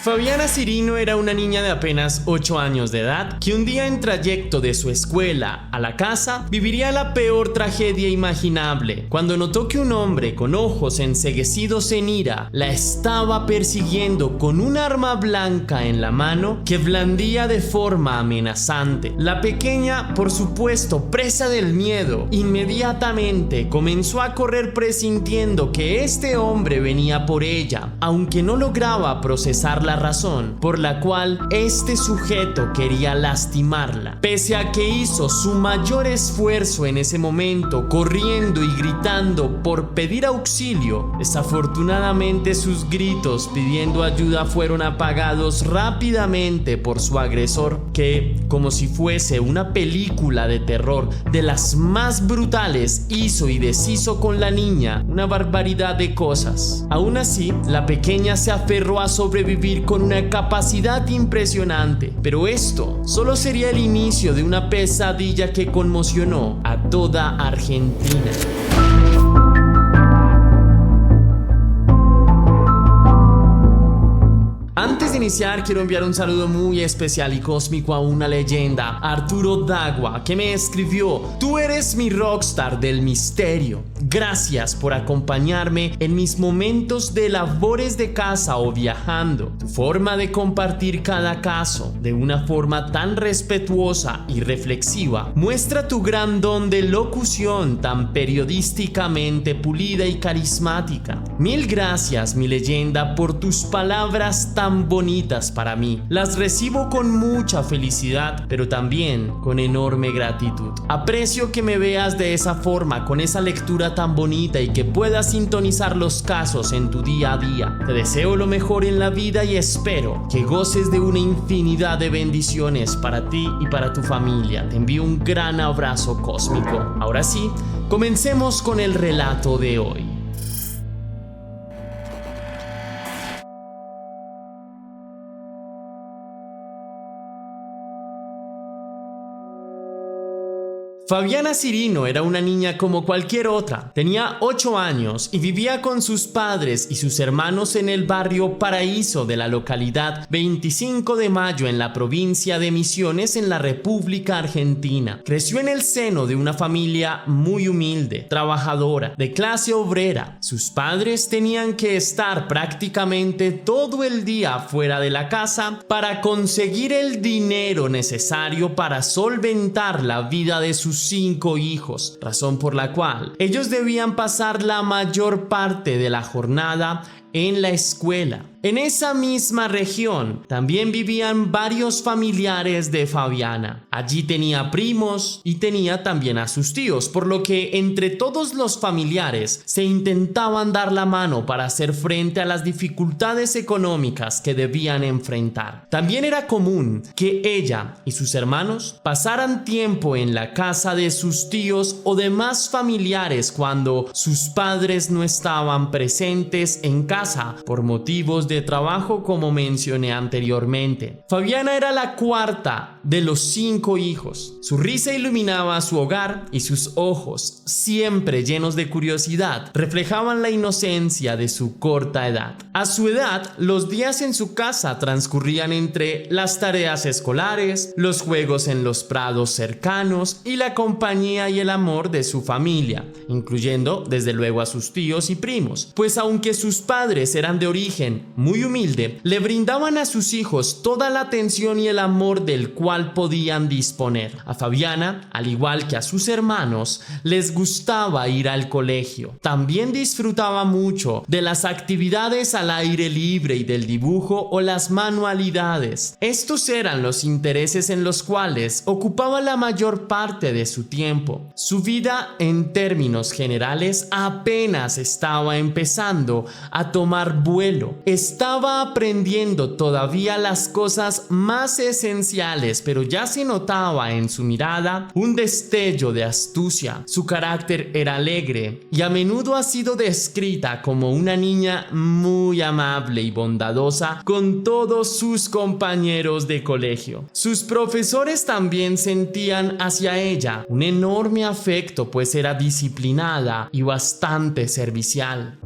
Fabiana Cirino era una niña de apenas 8 años de edad que un día en trayecto de su escuela a la casa viviría la peor tragedia imaginable cuando notó que un hombre con ojos enceguecidos en ira la estaba persiguiendo con un arma blanca en la mano que blandía de forma amenazante. La pequeña, por supuesto, presa del miedo, inmediatamente comenzó a correr presintiendo que este hombre venía por ella, aunque no lograba procesar la razón por la cual este sujeto quería lastimarla. Pese a que hizo su mayor esfuerzo en ese momento, corriendo y gritando por pedir auxilio, desafortunadamente sus gritos pidiendo ayuda fueron apagados rápidamente por su agresor, que, como si fuese una película de terror de las más brutales, hizo y deshizo con la niña una barbaridad de cosas. Aún así, la pequeña se aferró a sobrevivir con una capacidad impresionante, pero esto solo sería el inicio de una pesadilla que conmocionó a toda Argentina. Antes de iniciar, quiero enviar un saludo muy especial y cósmico a una leyenda, Arturo Dagua, que me escribió: "Tú eres mi rockstar del misterio. Gracias por acompañarme en mis momentos de labores de casa o viajando. Tu forma de compartir cada caso de una forma tan respetuosa y reflexiva muestra tu gran don de locución tan periodísticamente pulida y carismática. Mil gracias, mi leyenda, por tus palabras tan bonitas para mí. Las recibo con mucha felicidad, pero también con enorme gratitud. Aprecio que me veas de esa forma, con esa lectura tan bonita, y que puedas sintonizar los casos en tu día a día. Te deseo lo mejor en la vida y espero que goces de una infinidad de bendiciones para ti y para tu familia. Te envío un gran abrazo cósmico". Ahora sí, comencemos con el relato de hoy. Fabiana Cirino era una niña como cualquier otra. Tenía 8 años y vivía con sus padres y sus hermanos en el barrio Paraíso de la localidad 25 de Mayo en la provincia de Misiones, en la República Argentina. Creció en el seno de una familia muy humilde, trabajadora, de clase obrera. Sus padres tenían que estar prácticamente todo el día fuera de la casa para conseguir el dinero necesario para solventar la vida de sus 5 hijos, razón por la cual ellos debían pasar la mayor parte de la jornada en la escuela. En esa misma región también vivían varios familiares de Fabiana. Allí tenía primos y tenía también a sus tíos, por lo que entre todos los familiares se intentaban dar la mano para hacer frente a las dificultades económicas que debían enfrentar. También era común que ella y sus hermanos pasaran tiempo en la casa de sus tíos o demás familiares cuando sus padres no estaban presentes en casa por motivos de trabajo, como mencioné anteriormente. Fabiana era la cuarta de los 5 hijos. Su risa iluminaba su hogar y sus ojos, siempre llenos de curiosidad, reflejaban la inocencia de su corta edad. A su edad, los días en su casa transcurrían entre las tareas escolares, los juegos en los prados cercanos y la compañía y el amor de su familia, incluyendo desde luego a sus tíos y primos, pues aunque sus padres eran de origen muy humilde, le brindaban a sus hijos toda la atención y el amor del cual podían disponer. A Fabiana, al igual que a sus hermanos, les gustaba ir al colegio. También disfrutaba mucho de las actividades al aire libre y del dibujo o las manualidades. Estos eran los intereses en los cuales ocupaba la mayor parte de su tiempo. Su vida, en términos generales, apenas estaba empezando a tomar vuelo. Estaba aprendiendo todavía las cosas más esenciales, pero ya se notaba en su mirada un destello de astucia. Su carácter era alegre y a menudo ha sido descrita como una niña muy amable y bondadosa con todos sus compañeros de colegio. Sus profesores también sentían hacia ella un enorme afecto, pues era disciplinada y bastante servicial.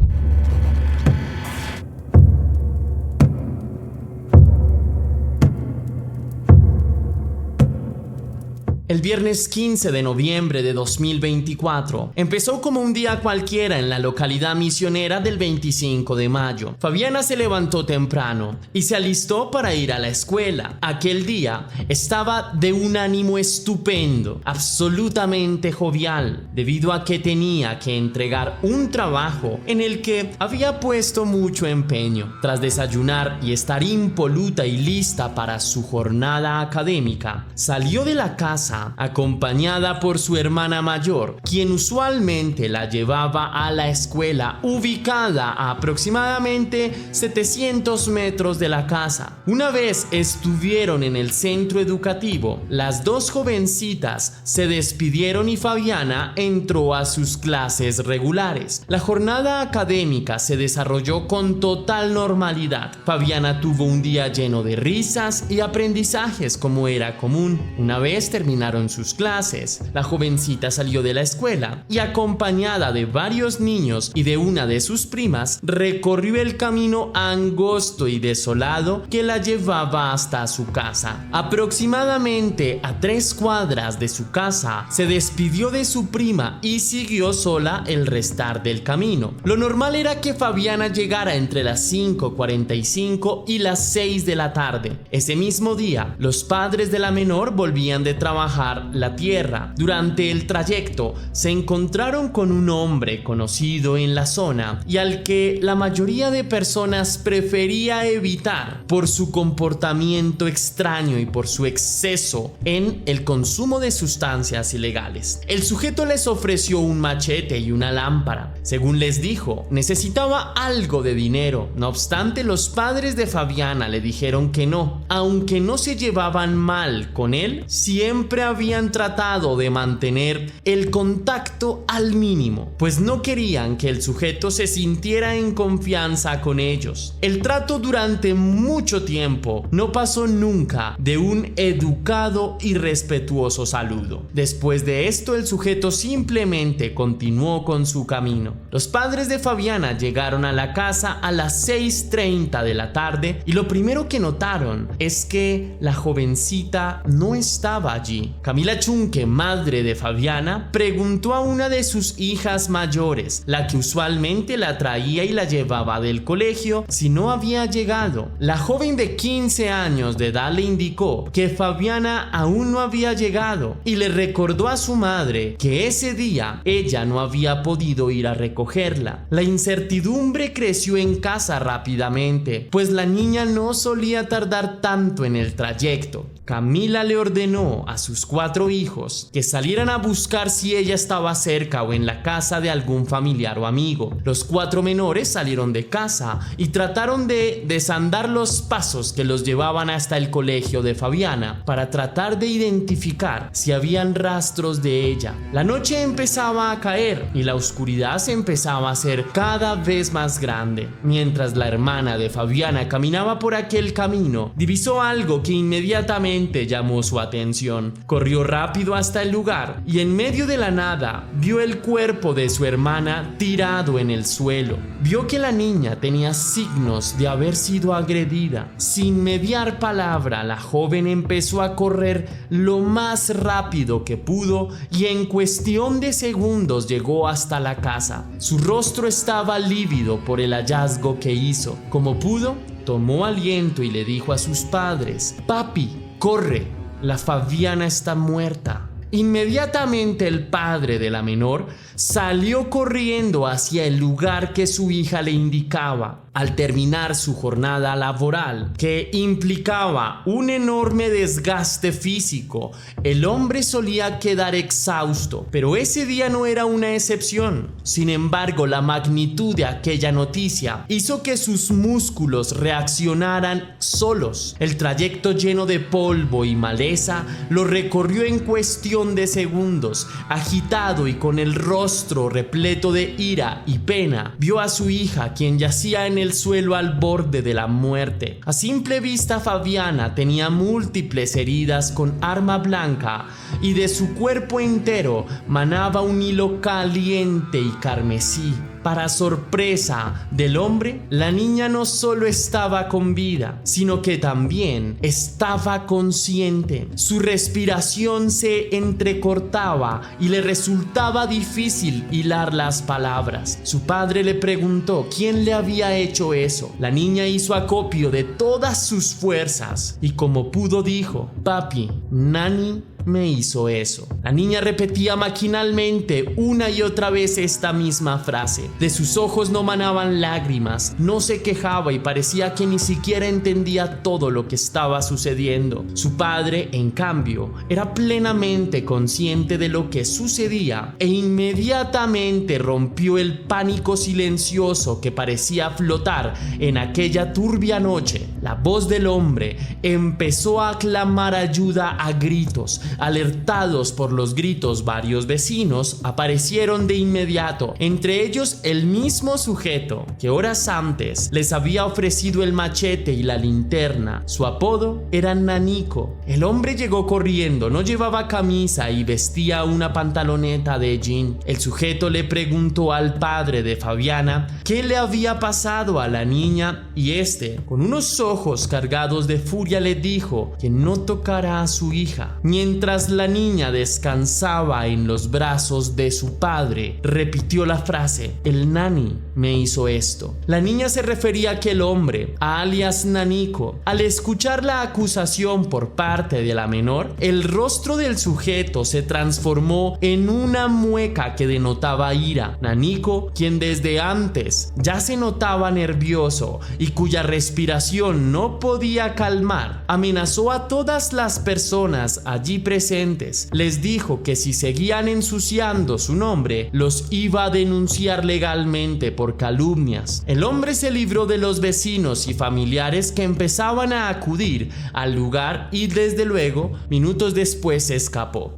El viernes 15 de noviembre de 2024 empezó como un día cualquiera en la localidad misionera del 25 de mayo. Fabiana se levantó temprano y se alistó para ir a la escuela. Aquel día estaba de un ánimo estupendo, absolutamente jovial, debido a que tenía que entregar un trabajo en el que había puesto mucho empeño. Tras desayunar y estar impoluta y lista para su jornada académica, salió de la casa acompañada por su hermana mayor, quien usualmente la llevaba a la escuela, ubicada a aproximadamente 700 metros de la casa. Una vez estuvieron en el centro educativo, las dos jovencitas se despidieron y Fabiana entró a sus clases regulares. La jornada académica se desarrolló con total normalidad. Fabiana tuvo un día lleno de risas y aprendizajes como era común. Una vez terminaron sus clases, la jovencita salió de la escuela y, acompañada de varios niños y de una de sus primas, recorrió el camino angosto y desolado que la llevaba hasta su casa. Aproximadamente a 3 cuadras de su casa, se despidió de su prima y siguió sola el restar del camino. Lo normal era que Fabiana llegara entre las 5:45 y las 6 de la tarde. Ese mismo día, los padres de la menor volvían de trabajar la tierra. Durante el trayecto se encontraron con un hombre conocido en la zona y al que la mayoría de personas prefería evitar por su comportamiento extraño y por su exceso en el consumo de sustancias ilegales. El sujeto les ofreció un machete y una lámpara. Según les dijo, necesitaba algo de dinero. No obstante, los padres de Fabiana le dijeron que no. Aunque no se llevaban mal con él, siempre habían tratado de mantener el contacto al mínimo, pues no querían que el sujeto se sintiera en confianza con ellos. El trato durante mucho tiempo no pasó nunca de un educado y respetuoso saludo. Después de esto, el sujeto simplemente continuó con su camino. Los padres de Fabiana llegaron a la casa a las 6:30 de la tarde y lo primero que notaron es que la jovencita no estaba allí. Camila Chunque, madre de Fabiana, preguntó a una de sus hijas mayores, la que usualmente la traía y la llevaba del colegio, si no había llegado. La joven de 15 años de edad le indicó que Fabiana aún no había llegado y le recordó a su madre que ese día ella no había podido ir a recogerla. La incertidumbre creció en casa rápidamente, pues la niña no solía tardar tanto en el trayecto. Camila le ordenó a sus 4 hijos que salieran a buscar si ella estaba cerca o en la casa de algún familiar o amigo. Los 4 menores salieron de casa y trataron de desandar los pasos que los llevaban hasta el colegio de Fabiana para tratar de identificar si habían rastros de ella. La noche empezaba a caer y la oscuridad se empezaba a hacer cada vez más grande. Mientras la hermana de Fabiana caminaba por aquel camino, divisó algo que inmediatamente llamó su atención. Corrió rápido hasta el lugar y en medio de la nada vio el cuerpo de su hermana tirado en el suelo. Vio que la niña tenía signos de haber sido agredida. Sin mediar palabra, la joven empezó a correr lo más rápido que pudo y en cuestión de segundos llegó hasta la casa. Su rostro estaba lívido por el hallazgo que hizo. Como pudo, tomó aliento y le dijo a sus padres: «Papi, corre, la Fabiana está muerta». Inmediatamente el padre de la menor salió corriendo hacia el lugar que su hija le indicaba. Al terminar su jornada laboral, que implicaba un enorme desgaste físico, el hombre solía quedar exhausto, pero ese día no era una excepción. Sin embargo, la magnitud de aquella noticia hizo que sus músculos reaccionaran solos. El trayecto lleno de polvo y maleza lo recorrió en cuestión de segundos. Agitado y con el rostro repleto de ira y pena, vio a su hija, quien yacía en el suelo al borde de la muerte. A simple vista, Fabiana tenía múltiples heridas con arma blanca y de su cuerpo entero manaba un hilo caliente y carmesí. Para sorpresa del hombre, la niña no solo estaba con vida, sino que también estaba consciente. Su respiración se entrecortaba y le resultaba difícil hilar las palabras. Su padre le preguntó quién le había hecho eso. La niña hizo acopio de todas sus fuerzas y como pudo dijo: "Papi, Nani me hizo eso". La niña repetía maquinalmente una y otra vez esta misma frase. De sus ojos no manaban lágrimas, no se quejaba y parecía que ni siquiera entendía todo lo que estaba sucediendo. Su padre, en cambio, era plenamente consciente de lo que sucedía e inmediatamente rompió el pánico silencioso que parecía flotar en aquella turbia noche. La voz del hombre empezó a clamar ayuda a gritos. Alertados por los gritos, varios vecinos aparecieron de inmediato, entre ellos el mismo sujeto que horas antes les había ofrecido el machete y la linterna. Su apodo era Nanico. El hombre llegó corriendo, no llevaba camisa y vestía una pantaloneta de jean. El sujeto le preguntó al padre de Fabiana qué le había pasado a la niña y este, con unos ojos cargados de furia, le dijo que no tocara a su hija. Mientras la niña descansaba en los brazos de su padre, repitió la frase: "El Nani me hizo esto". La niña se refería a aquel hombre, alias Nanico. Al escuchar la acusación por parte de la menor, el rostro del sujeto se transformó en una mueca que denotaba ira. Nanico, quien desde antes ya se notaba nervioso y cuya respiración no podía calmar, amenazó a todas las personas allí presentes. Les dijo que si seguían ensuciando su nombre, los iba a denunciar legalmente por calumnias. El hombre se libró de los vecinos y familiares que empezaban a acudir al lugar y desde luego, minutos después se escapó.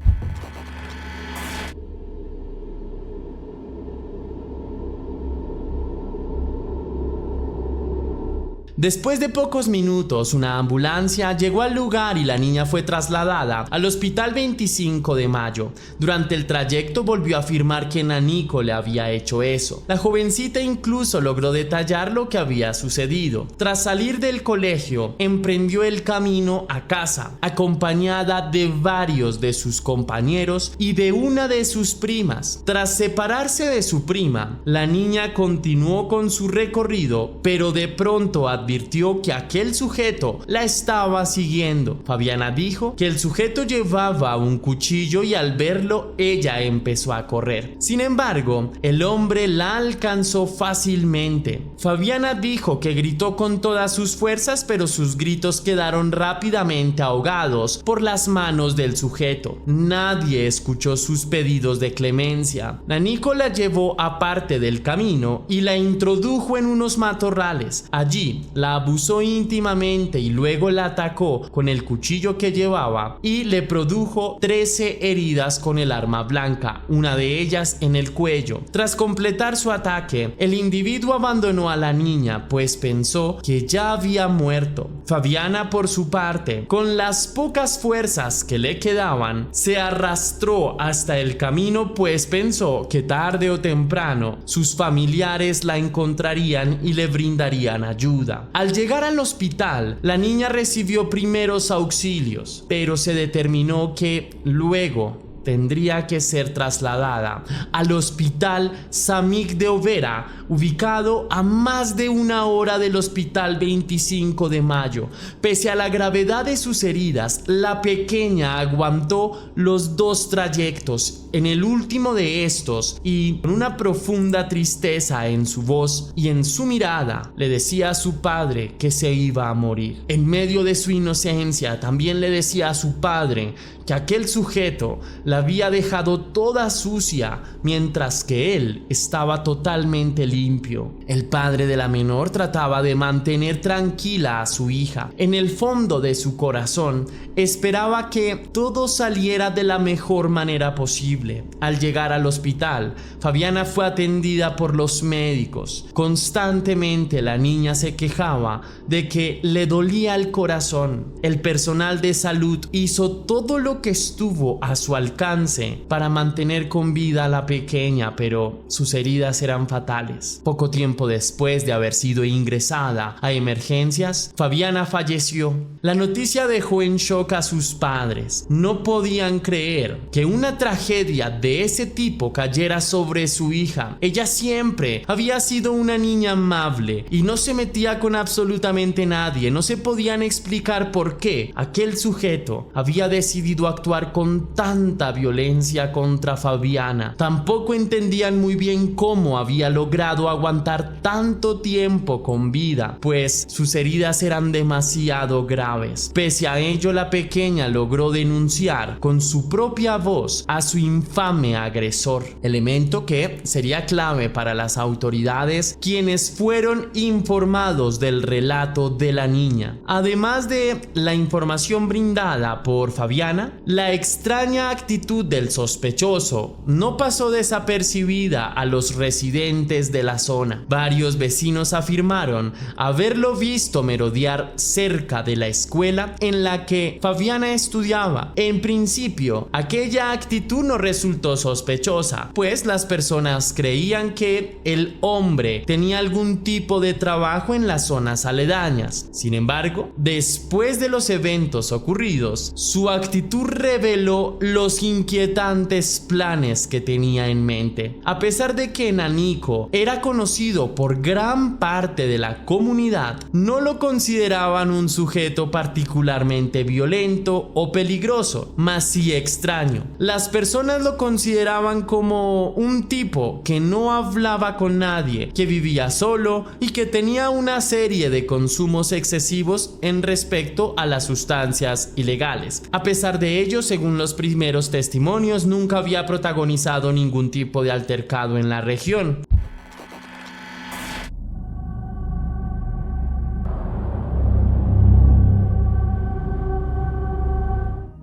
Después de pocos minutos, una ambulancia llegó al lugar y la niña fue trasladada al Hospital 25 de Mayo. Durante el trayecto volvió a afirmar que Nanico le había hecho eso. La jovencita incluso logró detallar lo que había sucedido. Tras salir del colegio, emprendió el camino a casa, acompañada de varios de sus compañeros y de una de sus primas. Tras separarse de su prima, la niña continuó con su recorrido, pero de pronto advirtió que aquel sujeto la estaba siguiendo. Fabiana dijo que el sujeto llevaba un cuchillo y al verlo ella empezó a correr. Sin embargo, el hombre la alcanzó fácilmente. Fabiana dijo que gritó con todas sus fuerzas, pero sus gritos quedaron rápidamente ahogados por las manos del sujeto. Nadie escuchó sus pedidos de clemencia. Nanico la llevó aparte del camino y la introdujo en unos matorrales. Allí la abusó íntimamente y luego la atacó con el cuchillo que llevaba y le produjo 13 heridas con el arma blanca, una de ellas en el cuello. Tras completar su ataque, el individuo abandonó a la niña, pues pensó que ya había muerto. Fabiana, por su parte, con las pocas fuerzas que le quedaban, se arrastró hasta el camino, pues pensó que tarde o temprano sus familiares la encontrarían y le brindarían ayuda. Al llegar al hospital, la niña recibió primeros auxilios, pero se determinó que luego tendría que ser trasladada al Hospital Samig de Overa, ubicado a más de una hora del Hospital 25 de Mayo. Pese a la gravedad de sus heridas, la pequeña aguantó los 2 trayectos. En el último de estos, y con una profunda tristeza en su voz y en su mirada, le decía a su padre que se iba a morir. En medio de su inocencia, también le decía a su padre que aquel sujeto la había dejado toda sucia, mientras que él estaba totalmente limpio. El padre de la menor trataba de mantener tranquila a su hija. En el fondo de su corazón, esperaba que todo saliera de la mejor manera posible. posible. Al llegar al hospital, Fabiana fue atendida por los médicos. Constantemente la niña se quejaba de que le dolía el corazón. El personal de salud hizo todo lo que estuvo a su alcance para mantener con vida a la pequeña, pero sus heridas eran fatales. Poco tiempo después de haber sido ingresada a emergencias, Fabiana falleció. La noticia dejó en shock a sus padres. No podían creer que una tragedia de ese tipo cayera sobre su hija. Ella siempre había sido una niña amable y no se metía con absolutamente nadie. No se podían explicar por qué aquel sujeto había decidido actuar con tanta violencia contra Fabiana. Tampoco entendían muy bien cómo había logrado aguantar tanto tiempo con vida, pues sus heridas eran demasiado graves. Pese a ello, la pequeña logró denunciar con su propia voz a su infame agresor, elemento que sería clave para las autoridades, quienes fueron informados del relato de la niña. Además de la información brindada por Fabiana, la extraña actitud del sospechoso no pasó desapercibida a los residentes de la zona. Varios vecinos afirmaron haberlo visto merodear cerca de la escuela en la que Fabiana estudiaba. En principio, aquella actitud no resultó sospechosa, pues las personas creían que el hombre tenía algún tipo de trabajo en las zonas aledañas. Sin embargo, después de los eventos ocurridos, su actitud reveló los inquietantes planes que tenía en mente. A pesar de que Nanico era conocido por gran parte de la comunidad, no lo consideraban un sujeto particularmente violento o peligroso, mas sí extraño. Las personas lo consideraban como un tipo que no hablaba con nadie, que vivía solo y que tenía una serie de consumos excesivos en respecto a las sustancias ilegales. A pesar de ello, según los primeros testimonios, nunca había protagonizado ningún tipo de altercado en la región.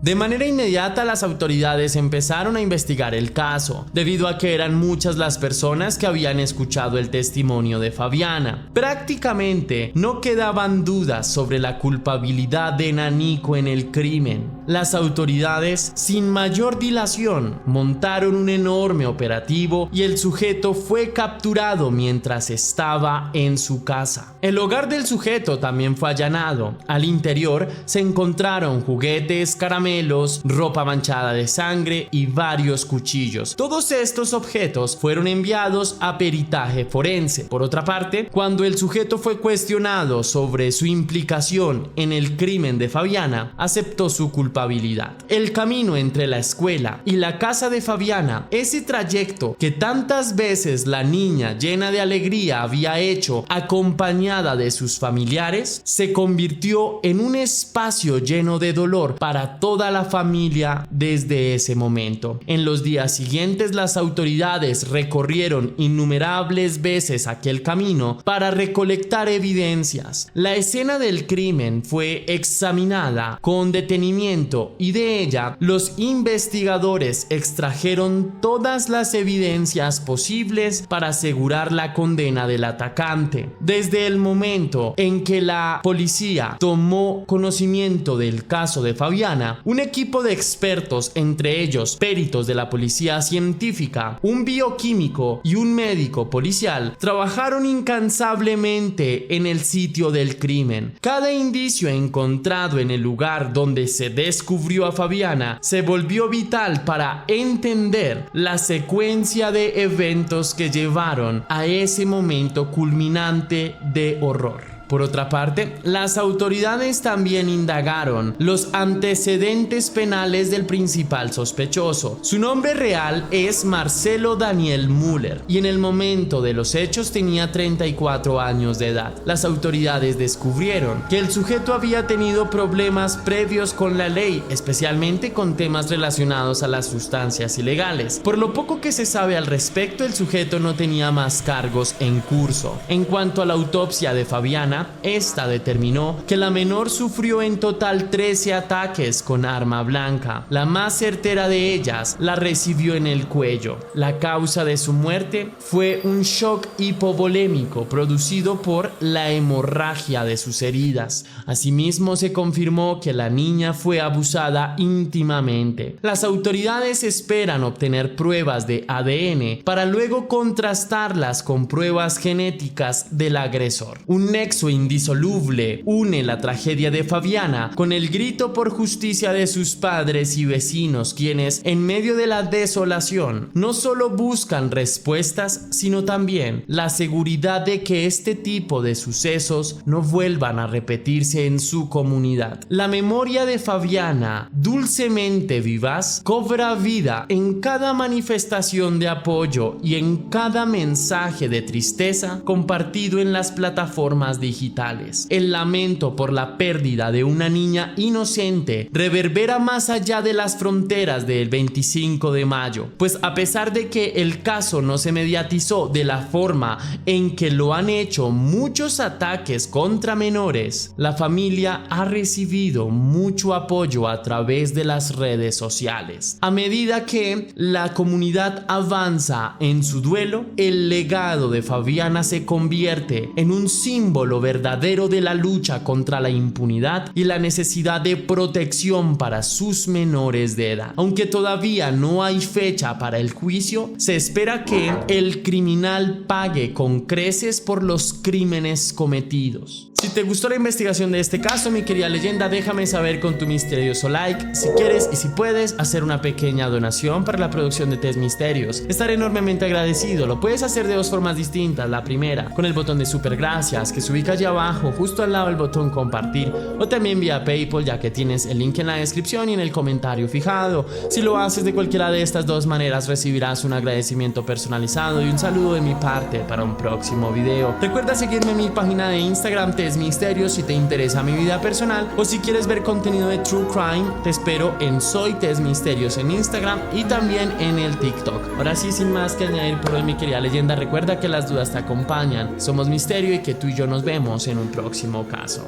De manera inmediata, las autoridades empezaron a investigar el caso, debido a que eran muchas las personas que habían escuchado el testimonio de Fabiana. Prácticamente no quedaban dudas sobre la culpabilidad de Nanico en el crimen. Las autoridades, sin mayor dilación, montaron un enorme operativo y el sujeto fue capturado mientras estaba en su casa. El hogar del sujeto también fue allanado. Al interior se encontraron juguetes, caramelos, ropa manchada de sangre y varios cuchillos. Todos estos objetos fueron enviados a peritaje forense. Por otra parte, cuando el sujeto fue cuestionado sobre su implicación en el crimen de Fabiana, aceptó su culpabilidad. El camino entre la escuela y la casa de Fabiana, ese trayecto que tantas veces la niña llena de alegría había hecho acompañada de sus familiares, se convirtió en un espacio lleno de dolor para toda la familia desde ese momento. En los días siguientes, las autoridades recorrieron innumerables veces aquel camino para recolectar evidencias. La escena del crimen fue examinada con detenimiento y de ella los investigadores extrajeron todas las evidencias posibles para asegurar la condena del atacante. Desde el momento en que la policía tomó conocimiento del caso de Fabiana, un equipo de expertos, entre ellos peritos de la policía científica, un bioquímico y un médico policial, trabajaron incansablemente en el sitio del crimen. Cada indicio encontrado en el lugar donde se descubrió a Fabiana se volvió vital para entender la secuencia de eventos que llevaron a ese momento culminante de horror. Por otra parte, las autoridades también indagaron los antecedentes penales del principal sospechoso. Su nombre real es Marcelo Daniel Müller y en el momento de los hechos tenía 34 años de edad. Las autoridades descubrieron que el sujeto había tenido problemas previos con la ley, especialmente con temas relacionados a las sustancias ilegales. Por lo poco que se sabe al respecto, el sujeto no tenía más cargos en curso. En cuanto a la autopsia de Fabiana, familia, esta determinó que la menor sufrió en total 13 ataques con arma blanca. La más certera de ellas la recibió en el cuello. La causa de su muerte fue un shock hipovolémico producido por la hemorragia de sus heridas. Asimismo, se confirmó que la niña fue abusada íntimamente. Las autoridades esperan obtener pruebas de ADN para luego contrastarlas con pruebas genéticas del agresor. Un nexo indisoluble une la tragedia de Fabiana con el grito por justicia de sus padres y vecinos, quienes, en medio de la desolación, no solo buscan respuestas, sino también la seguridad de que este tipo de sucesos no vuelvan a repetirse en su comunidad. La memoria de Fabiana, dulcemente vivaz, cobra vida en cada manifestación de apoyo y en cada mensaje de tristeza compartido en las plataformas digitales. El lamento por la pérdida de una niña inocente reverbera más allá de las fronteras del 25 de mayo, pues a pesar de que el caso no se mediatizó de la forma en que lo han hecho muchos ataques contra menores, la familia ha recibido mucho apoyo a través de las redes sociales. A medida que la comunidad avanza en su duelo, el legado de Fabiana se convierte en un símbolo verdadero de la lucha contra la impunidad y la necesidad de protección para sus menores de edad. Aunque todavía no hay fecha para el juicio, se espera que el criminal pague con creces por los crímenes cometidos. Si te gustó la investigación de este caso, mi querida leyenda, déjame saber con tu misterioso like. Si quieres y si puedes hacer una pequeña donación para la producción de Test Misterios, estaré enormemente agradecido. Lo puedes hacer de dos formas distintas. La primera, con el botón de super gracias que se ubica allá abajo, justo al lado del botón compartir, o también vía PayPal, ya que tienes el link en la descripción y en el comentario fijado. Si lo haces de cualquiera de estas dos maneras, recibirás un agradecimiento personalizado y un saludo de mi parte para un próximo video. Recuerda seguirme en mi página de Instagram, Test Misterios, si te interesa mi vida personal, o si quieres ver contenido de True Crime. Te espero en Soy Test Misterios en Instagram y también en el TikTok. Ahora sí, sin más que añadir por hoy, mi querida leyenda, recuerda que las dudas te acompañan, somos misterio y que tú y yo nos vemos en un próximo caso.